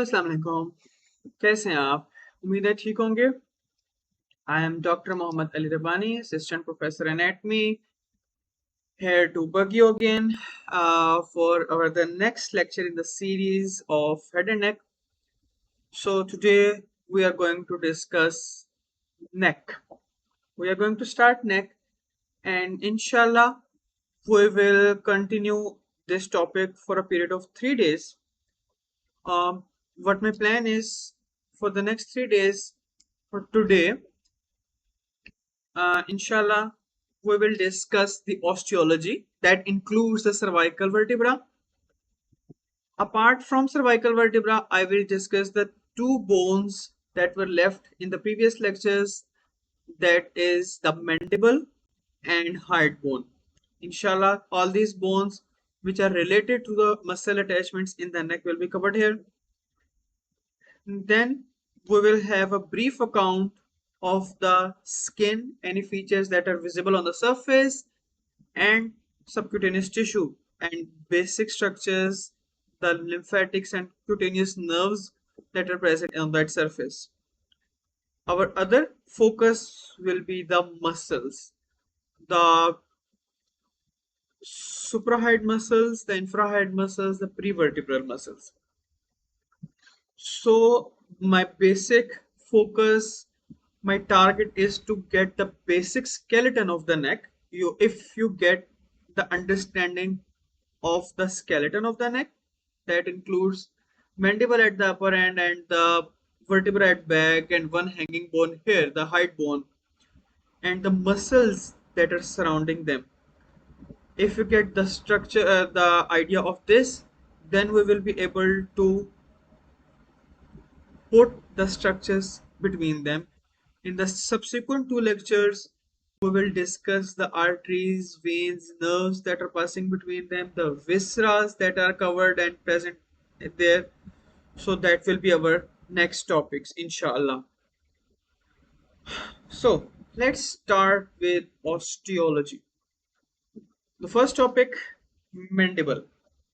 अस्सलाम वालेकुम। कैसे हैं आप? उम्मीद है ठीक होंगे। I am doctor Mohammad Ali Rabbani, assistant professor anatomy, here to bug you again for our the next lecture in the series of head and neck. So today we are going to discuss neck. We are going to start neck, and inshallah we will continue this topic for a period of 3 days. What my plan is for the next 3 days. For today, inshallah, we will discuss the osteology that includes the cervical vertebra. Apart from cervical vertebra, I will discuss the two bones that were left in the previous lectures, that is the mandible and hyoid bone. Inshallah, all these bones which are related to the muscle attachments in the neck will be covered here. Then we will have a brief account of the skin, any features that are visible on the surface, and subcutaneous tissue and basic structures, the lymphatics and cutaneous nerves that are present on that surface. Our other focus will be the muscles, the suprahyoid muscles, the infrahyoid muscles, the prevertebral muscles. So my basic focus, my target is to get the basic skeleton of the neck. If you get the understanding of the skeleton of the neck, that includes mandible at the upper end and the vertebra at back and one hanging bone here, the hyoid bone, and the muscles that are surrounding them. If you get the structure, the idea of this, then we will be able to put the structures between them. In the subsequent two lectures, we will discuss the arteries, veins, nerves that are passing between them, the viscera that are covered and present there. So that will be our next topics, inshallah. So let's start with osteology. The first topic, mandible.